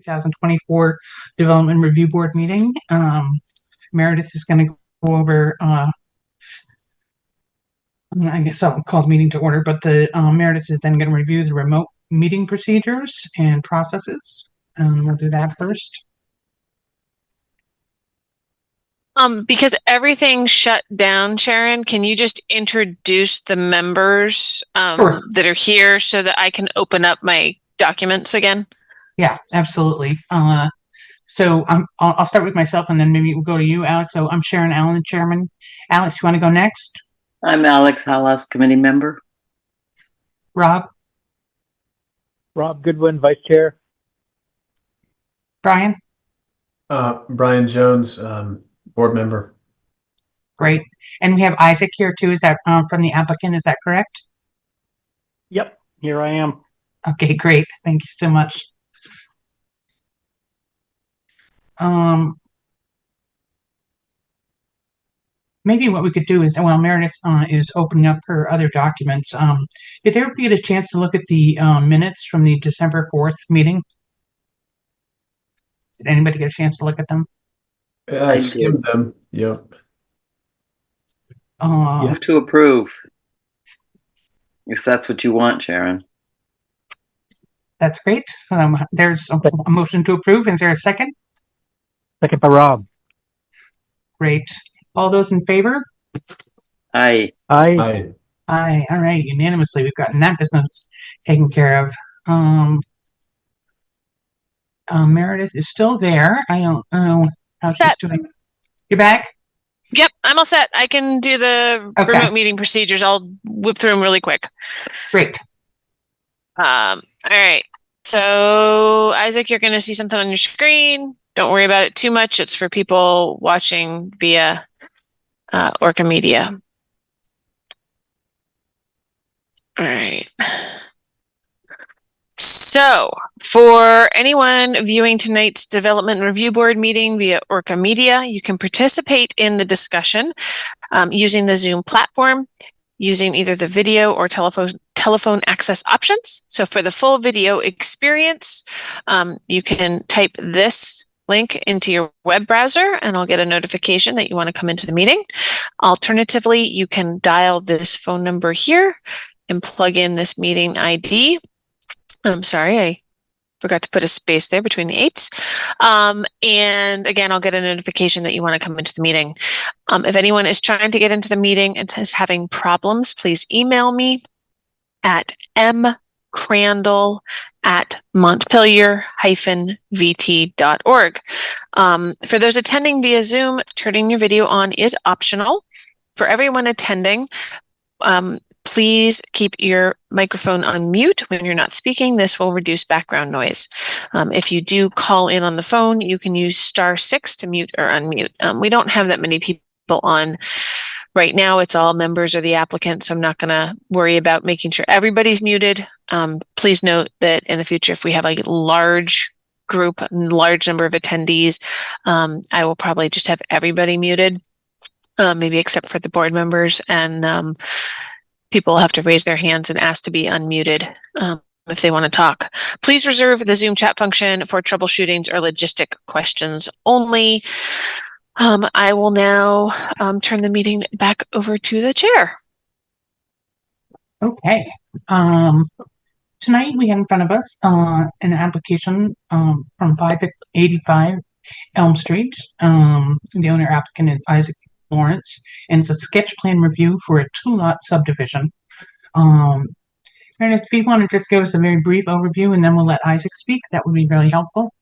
2024 Development Review Board meeting. Meredith is going to go over, I guess I'll call the meeting to order, but Meredith is then going to review the remote meeting procedures and processes. We'll do that first. Because everything shut down, Sharon, can you just introduce the members Sure. that are here so that I can open up my documents again? Yeah, absolutely. So I'll start with myself and then maybe we'll go to you, Alex. So I'm Sharon Allen, the chairman. Alex, you want to go next? I'm Alex Hallas, committee member. Rob? Rob Goodwin, vice chair. Brian? Brian Jones, board member. Great. And we have Isaac here too. Is that from the applicant? Is that correct? Yep, here I am. Okay, great. Thank you so much. Maybe what we could do is, while Meredith is opening up her other documents, did everybody get a chance to look at the minutes from the December 4th meeting? Did anybody get a chance to look at them? I skimmed them. Yep. Move to approve. If that's what you want, Sharon. That's great. So there's a motion to approve. Is there a second? Second by Rob. Great. All those in favor? Aye. Aye. Aye. Aye. All right. Unanimously, we've gotten that business taken care of. Meredith is still there. I don't know how she's doing. You're back? Yep, I'm all set. I can do the remote meeting procedures. I'll whip through them really quick. Great. All right. So, Isaac, you're going to see something on your screen. Don't worry about it too much. It's for people watching via ORCA Media. All right. So, for anyone viewing tonight's Development Review Board meeting via ORCA Media, you can participate in the discussion using the Zoom platform, using either the video or telephone access options. So for the full video experience, you can type this link into your web browser and I'll get a notification that you want to come into the meeting. Alternatively, you can dial this phone number here and plug in this meeting ID. I'm sorry, I forgot to put a space there between the 8s. And again, I'll get a notification that you want to come into the meeting. If anyone is trying to get into the meeting and is having problems, please email me at mcrandall@montpelier-vt.org. For those attending via Zoom, turning your video on is optional. For everyone attending, please keep your microphone on mute when you're not speaking. This will reduce background noise. If you do call in on the phone, you can use *6 to mute or unmute. We don't have that many people on right now. It's all members or the applicant, so I'm not going to worry about making sure everybody's muted. Please note that in the future, if we have a large group, large number of attendees, I will probably just have everybody muted, maybe except for the board members, and people will have to raise their hands and ask to be unmuted if they want to talk. Please reserve the Zoom chat function for troubleshootings or logistic questions only. I will now turn the meeting back over to the chair. Okay. Tonight we have in front of us an application from 585 Elm Street. The owner applicant is Isaac Lawrence, and it's a sketch plan review for a 2-lot subdivision. And if you want to just give us a very brief overview and then we'll let Isaac speak, that would be really helpful.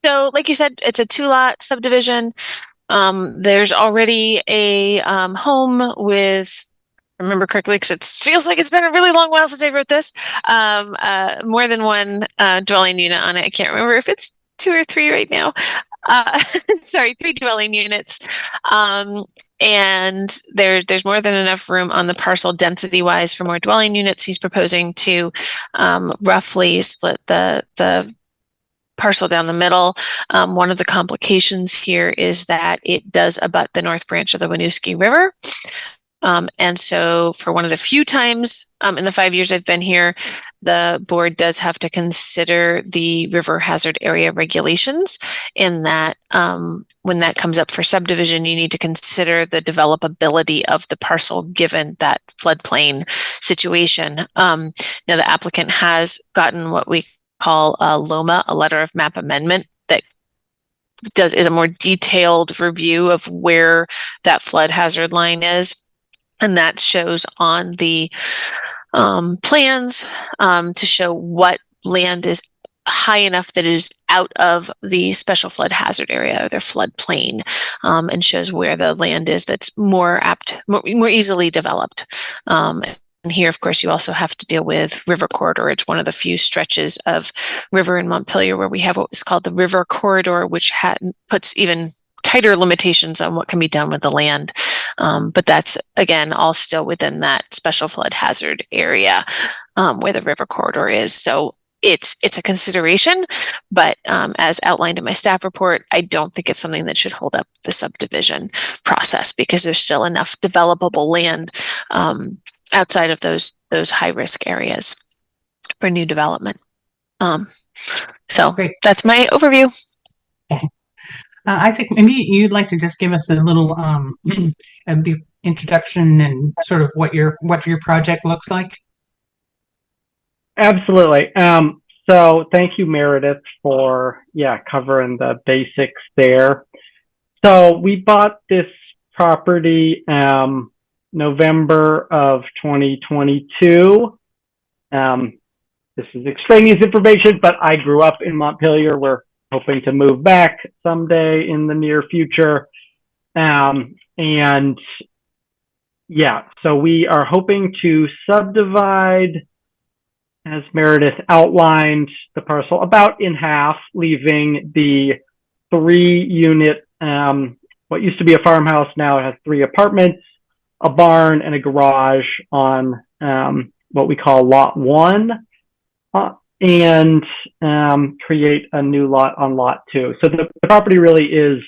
So like you said, it's a 2-lot subdivision. There's already a home with, if I remember correctly, because it feels like it's been a really long while since I wrote this, more than one dwelling unit on it. I can't remember if it's 2 or 3 right now. Sorry, 3 dwelling units. And there's more than enough room on the parcel density wise for more dwelling units. He's proposing to roughly split the parcel down the middle. One of the complications here is that it does abut the north branch of the Winooski River. And so for one of the few times in the 5 years I've been here, the board does have to consider the river hazard area regulations, in that when that comes up for subdivision, you need to consider the developability of the parcel given that floodplain situation. Now, the applicant has gotten what we call a LOMA, a letter of map amendment, that is a more detailed review of where that flood hazard line is. And that shows on the plans to show what land is high enough that it is out of the special flood hazard area or their floodplain, and shows where the land is that's more easily developed. And here, of course, you also have to deal with river corridor. It's one of the few stretches of river in Montpelier where we have what is called the river corridor, which puts even tighter limitations on what can be done with the land. But that's, again, all still within that special flood hazard area where the river corridor is. So it's a consideration, but as outlined in my staff report, I don't think it's something that should hold up the subdivision process, because there's still enough developable land outside of those high risk areas for new development. So Great. that's my overview. Okay. I think maybe you'd like to just give us a little introduction and sort of what your project looks like. Absolutely. So thank you, Meredith, for covering the basics there. So we bought this property November of 2022. This is extraneous information, but I grew up in Montpelier. We're hoping to move back someday in the near future. And yeah, so we are hoping to subdivide, as Meredith outlined, the parcel about in half, leaving the 3-unit, what used to be a farmhouse, now it has 3 apartments, a barn, and a garage on what we call Lot 1, and create a new lot on Lot 2. So the property really is,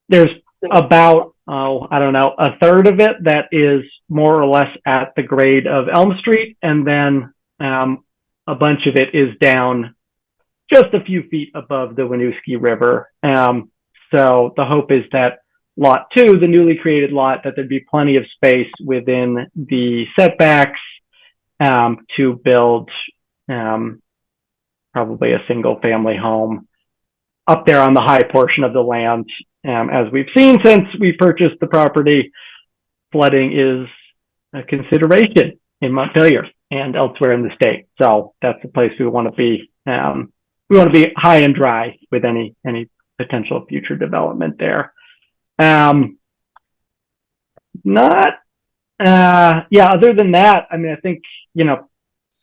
there's about, I don't know, a third of it that is more or less at the grade of Elm Street, and then a bunch of it is down just a few feet above the Winooski River. So the hope is that Lot 2, the newly created lot, that there'd be plenty of space within the setbacks to build probably a single family home up there on the high portion of the land. As we've seen since we purchased the property, flooding is a consideration in Montpelier and elsewhere in the state. So that's the place we want to be. We want to be high and dry with any potential future development there. Other than that, I mean, I think,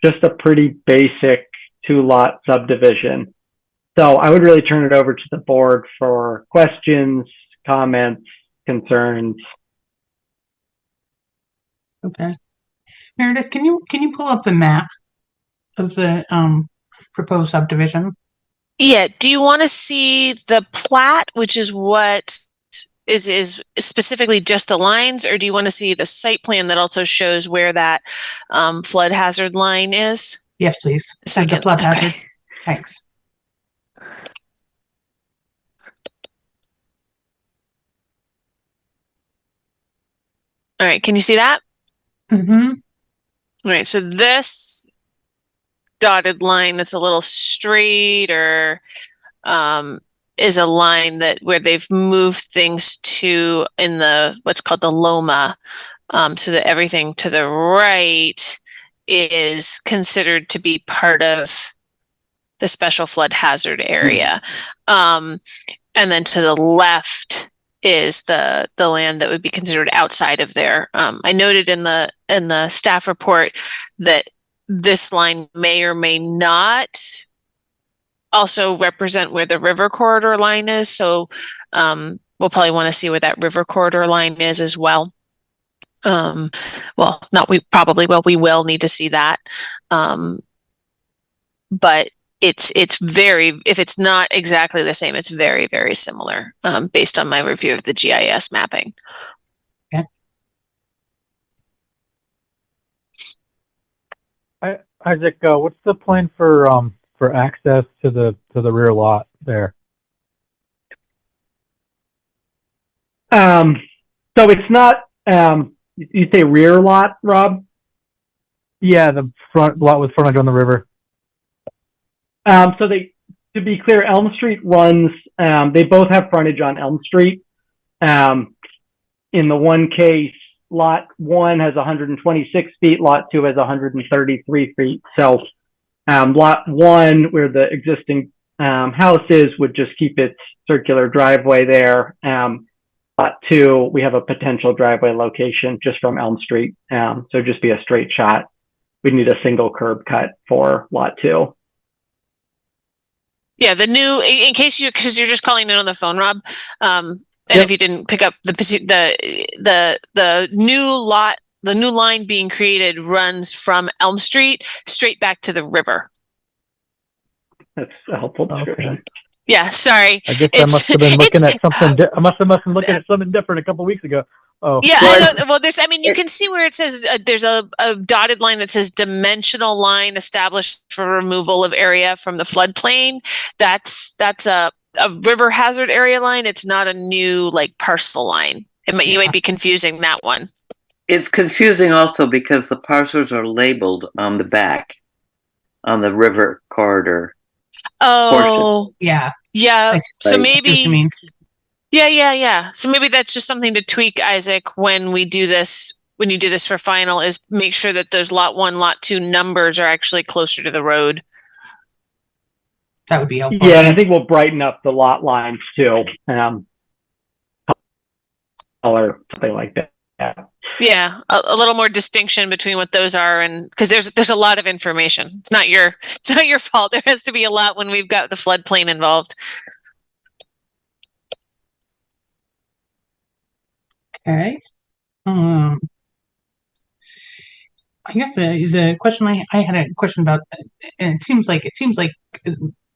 just a pretty basic 2-lot subdivision. So I would really turn it over to the board for questions, comments, concerns. Okay. Meredith, can you pull up the map of the proposed subdivision? Yeah. Do you want to see the plat, which is what is specifically just the lines, or do you want to see the site plan that also shows where that flood hazard line is? Yes, please. Second. The flood hazard. Okay. Thanks. All right. Can you see that? Mm-hmm. All right. So this dotted line that's a little straighter is a line that where they've moved things to in the what's called the Loma, so that everything to the right is considered to be part of the special flood hazard area, and then to the left is the land that would be considered outside of there. I noted in the staff report that this line may or may not also represent where the river corridor line is. So we'll probably want to see where that river corridor line is as well. Well, not we probably will. We will need to see that. But it's very, if it's not exactly the same, it's very, very similar based on my review of the GIS mapping. Okay. Isaac, what's the plan for access to the rear lot there? So it's not, you say rear lot, Rob? Yeah, the front lot with frontage on the river. So to be clear, Elm Street runs, they both have frontage on Elm Street. In the one case, lot 1 has 126 feet, lot 2 has 133 feet. So lot 1, where the existing house is, would just keep its circular driveway there. Lot 2, we have a potential driveway location just from Elm Street. So just be a straight shot. We'd need a single curb cut for lot 2. Yeah, the new, in case because you're just calling in on the phone, Rob. And Yep. if you didn't pick up the new lot, the new line being created runs from Elm Street straight back to the river. That's a helpful description. Okay. Yeah, sorry. I guess I must have been looking at something. I must have been looking at something different a couple weeks ago. Oh, yeah, I don't. Well, there's. I mean, you can see where it says there's a dotted line that says dimensional line established for removal of area from the floodplain. That's a river hazard area line. It's not a new like parcel line. You might be confusing that one. It's confusing also because the parcels are labeled on the back, on the river corridor. Oh, portion. Yeah. Yeah. So Right. maybe. Yeah. So maybe that's just something to tweak, Isaac, when we do this. When you do this for final, is make sure that those lot 1, lot 2 numbers are actually closer to the road. That would be helpful. Yeah, and I think we'll brighten up the lot lines too. Color, something like that. Yeah, a little more distinction between what those are, and because there's a lot of information. It's not your fault. There has to be a lot when we've got the floodplain involved. Okay. I guess the question I had a question about, and it seems like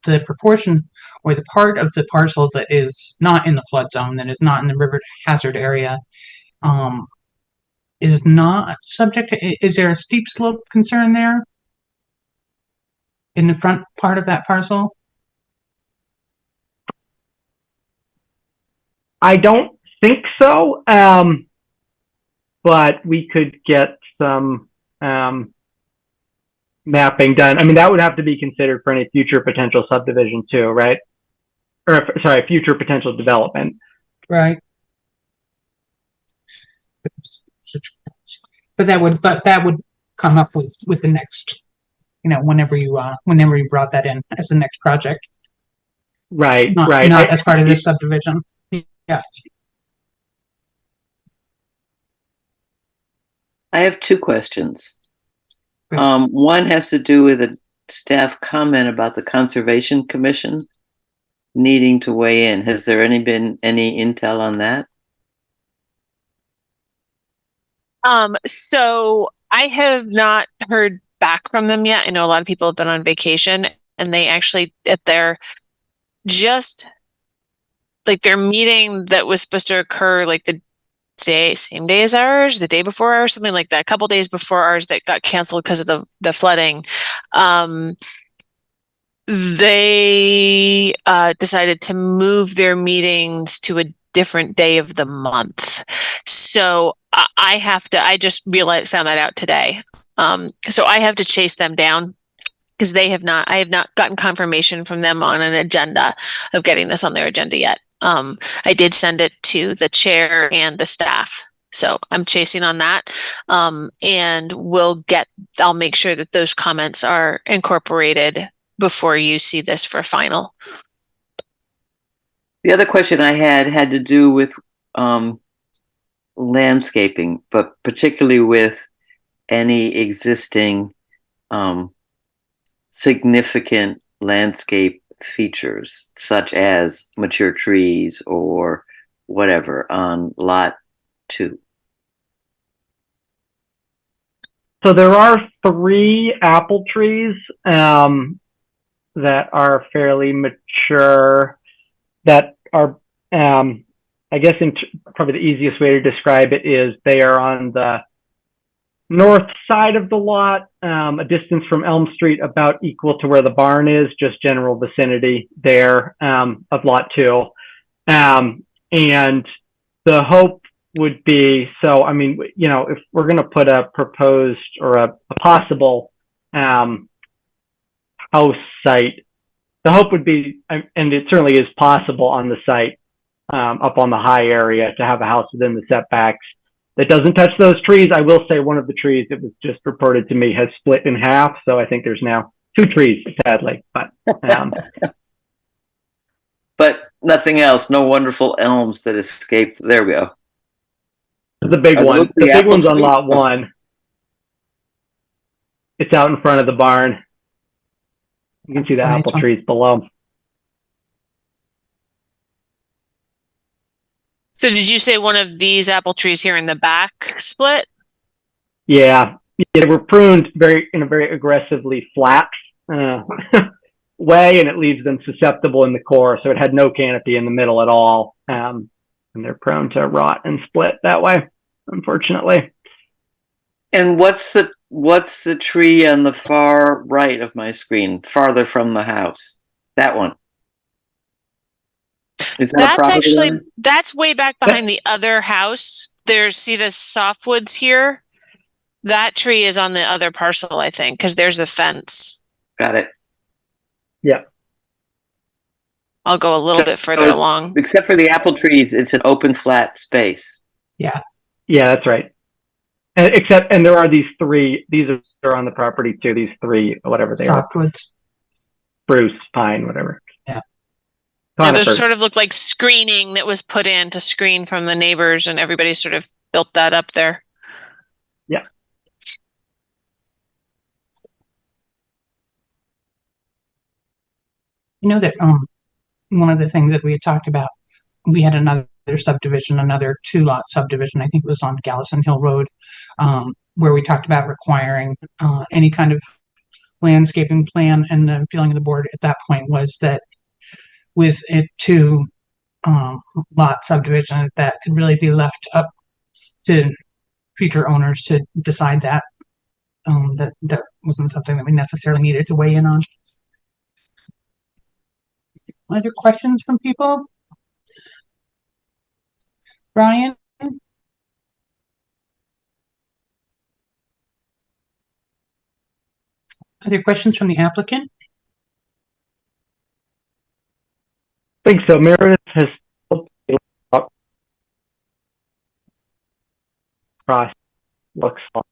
the proportion or the part of the parcel that is not in the flood zone, that is not in the river hazard area, is not subject to. Is there a steep slope concern there in the front part of that parcel? I don't think so, but we could get some mapping done. I mean, that would have to be considered for any future potential subdivision too, right? Or sorry, future potential development. Right. But that would come up with the next, whenever you brought that in as the next project. Right. Not as part of this subdivision. Yeah. I have 2 questions. One has to do with a staff comment about the Conservation Commission needing to weigh in. Has there been any intel on that? So I have not heard back from them yet. I know a lot of people have been on vacation, and they actually at their meeting that was supposed to occur like the same day as ours, the day before ours, something like that, a couple days before ours, that got canceled because of the flooding. They decided to move their meetings to a different day of the month. So I just found that out today. So I have to chase them down because I have not gotten confirmation from them on an agenda of getting this on their agenda yet. I did send it to the chair and the staff. So I'm chasing on that. And I'll make sure that those comments are incorporated before you see this for final. The other question I had to do with landscaping, but particularly with any existing significant landscape features, such as mature trees or whatever on lot 2. So there are 3 apple trees that are fairly mature, that are, I guess probably the easiest way to describe it is they are on the north side of the lot, a distance from Elm Street about equal to where the barn is, just general vicinity there of lot 2. And the hope would be, so, I mean, you know, if we're going to put a proposed or a possible house site, the hope would be, and it certainly is possible on the site, up on the high area, to have a house within the setbacks that doesn't touch those trees. I will say one of the trees that was just reported to me has split in half, so I think there's now 2 trees, sadly. But but nothing else. No wonderful elms that escaped. There we go. the big one, those the the big apple one's on trees? lot 1. It's out in front of the barn. You can see the Nice apple one. trees below. So did you say one of these apple trees here in the back split? Yeah, they were pruned in a very aggressively flat way, and it leaves them susceptible in the core. So it had no canopy in the middle at all, and they're prone to rot and split that way, unfortunately. And what's the tree on the far right of my screen, farther from the house? That one. Is that a That's property actually, line? that's way back behind the other house. There's, see this softwoods here? That tree is on the other parcel, I think, because there's a fence. Got it. Yeah. I'll go a little bit further along. Except for the apple trees, it's an open, flat space. Yeah, that's right. And there are these 3. These are on the property too. These 3, whatever they are. Softwoods. Spruce, pine, whatever. Yeah. Yeah, those sort of look like screening that was put in to screen from the neighbors, and everybody sort of built that up there. Yeah. You know that one of the things that we had talked about, we had another subdivision, another 2-lot subdivision, I think it was on Gallison Hill Road, where we talked about requiring any kind of landscaping plan, and the feeling of the board at that point was that with a 2-lot subdivision, that could really be left up to future owners to decide that. That wasn't something that we necessarily needed to weigh in on. Other questions from people? Brian? Other questions from the applicant? I think so. Meredith has process looks like.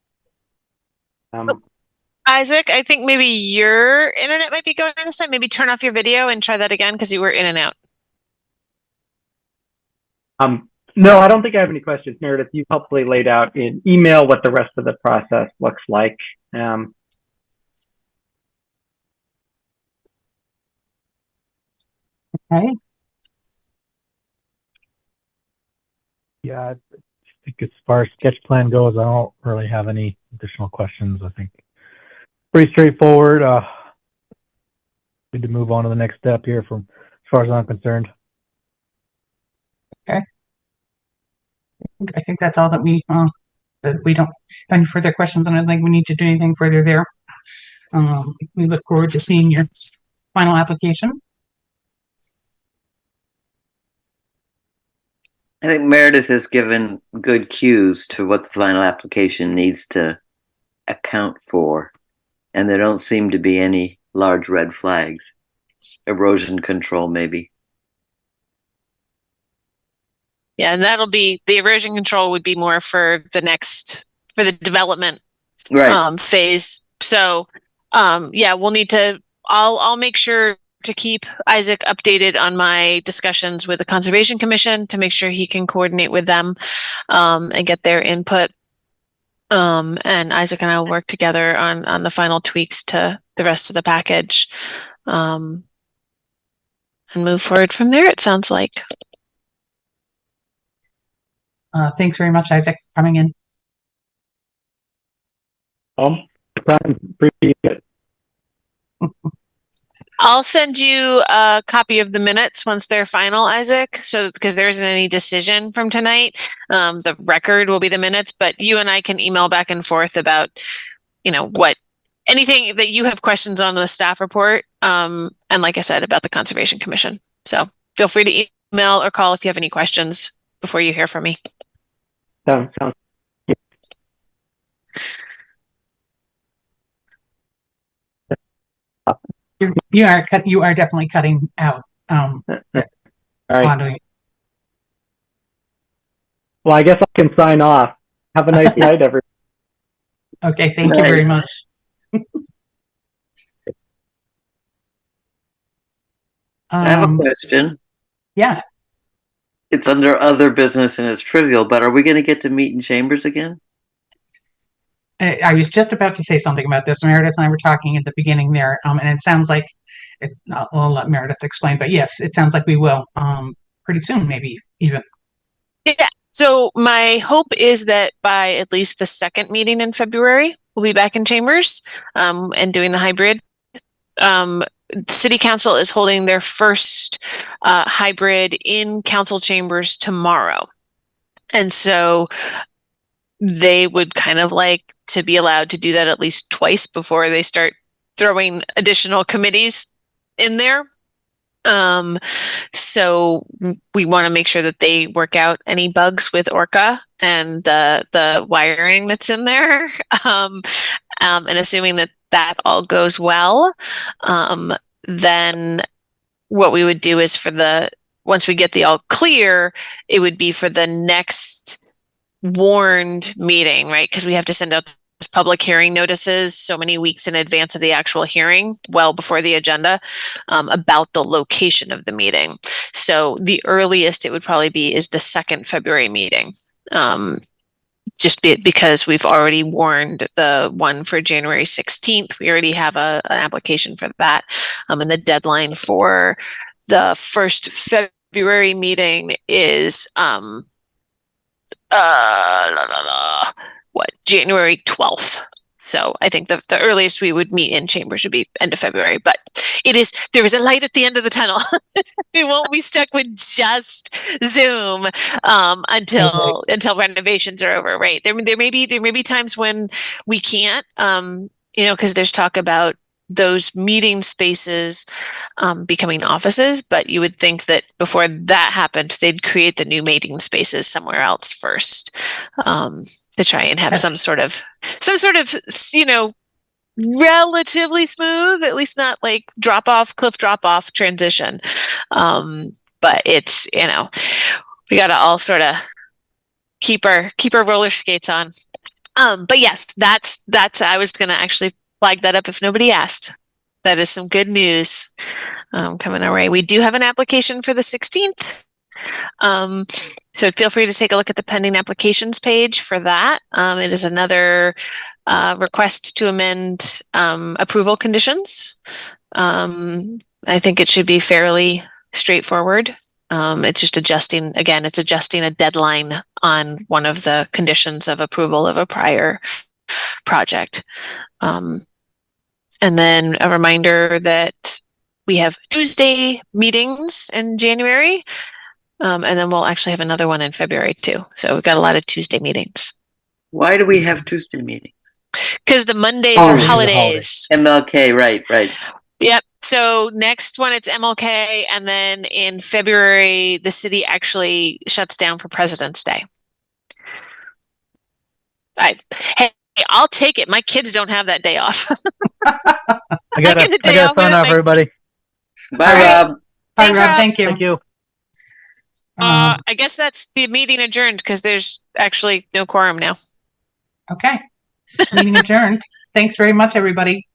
Isaac, I think maybe your internet might be going this time. Maybe turn off your video and try that again because you were in and out. No, I don't think I have any questions, Meredith. You helpfully laid out in email what the rest of the process looks like. Okay. Yeah, I think as far as sketch plan goes, I don't really have any additional questions. I think pretty straightforward. Need to move on to the next step here from as far as I'm concerned. Okay. I think that's all that we don't have any further questions, and I don't think we need to do anything further there. We look forward to seeing your final application. I think Meredith has given good cues to what the final application needs to account for, and there don't seem to be any large red flags. Erosion control, maybe. Yeah, and that'll be, the erosion control would be more for the development phase. So yeah, we'll need to, I'll make sure to keep Isaac updated on my discussions with the Conservation Commission to make sure he can coordinate with them and get their input. And Isaac and I will work together on the final tweaks to the rest of the package and move forward from there, it sounds like. Thanks very much, Isaac, for coming in. Appreciate it. I'll send you a copy of the minutes once they're final, Isaac. So, because there isn't any decision from tonight, the record will be the minutes, but you and I can email back and forth about, anything that you have questions on the staff report. And like I said, about the Conservation Commission. So feel free to email or call if you have any questions before you hear from me. Sounds You are definitely cutting out. all right. Audio. Well, I guess I can sign off. Have a nice night, everyone. Okay, thank you very much. I have a question. Yeah. It's under other business and it's trivial, but are we going to get to meet in chambers again? I was just about to say something about this. Meredith and I were talking at the beginning there, and it sounds like I'll let Meredith explain, but yes, it sounds like we will pretty soon, maybe even. Yeah. So my hope is that by at least the second meeting in February, we'll be back in chambers and doing the hybrid. City Council is holding their first hybrid in council chambers tomorrow. And so they would kind of like to be allowed to do that at least twice before they start throwing additional committees in there. So we want to make sure that they work out any bugs with ORCA and the wiring that's in there. And assuming that all goes well, then what we would do is once we get the all clear, it would be for the next warned meeting, right? Because we have to send out public hearing notices so many weeks in advance of the actual hearing, well before the agenda, about the location of the meeting. So the earliest it would probably be is the second February meeting. Because we've already warned the one for January 16th. We already have an application for that. And the deadline for the first February meeting is January 12th. So I think the earliest we would meet in chambers should be end of February, but there is a light at the end of the tunnel. We won't be stuck with just Zoom until renovations are over, right? There may be times when we can't, because there's talk about those meeting spaces becoming offices, but you would think that before that happened, they'd create the new meeting spaces somewhere else first, to try and have some sort of, relatively smooth, at least not like cliff drop off transition. But it's, we got to all sort of keep our roller skates on. But yes, that's, I was going to actually flag that up if nobody asked. That is some good news coming our way. We do have an application for the 16th. So feel free to take a look at the pending applications page for that. It is another request to amend approval conditions. I think it should be fairly straightforward. It's just adjusting a deadline on one of the conditions of approval of a prior project. And then a reminder that we have Tuesday meetings in January. And then we'll actually have another one in February too. So we've got a lot of Tuesday meetings. Why do we have Tuesday meetings? Because the Mondays are holidays. MLK, right. Yep. So next one, it's MLK. And then in February, the city actually shuts down for President's Day. Hey, I'll take it. My kids don't have that day off. I gotta sign off, everybody. Bye, Rob. Bye, Rob. Thank you. Thank you. I guess that's the meeting adjourned because there's actually no quorum now. Okay. Meeting adjourned. Thanks very much, everybody.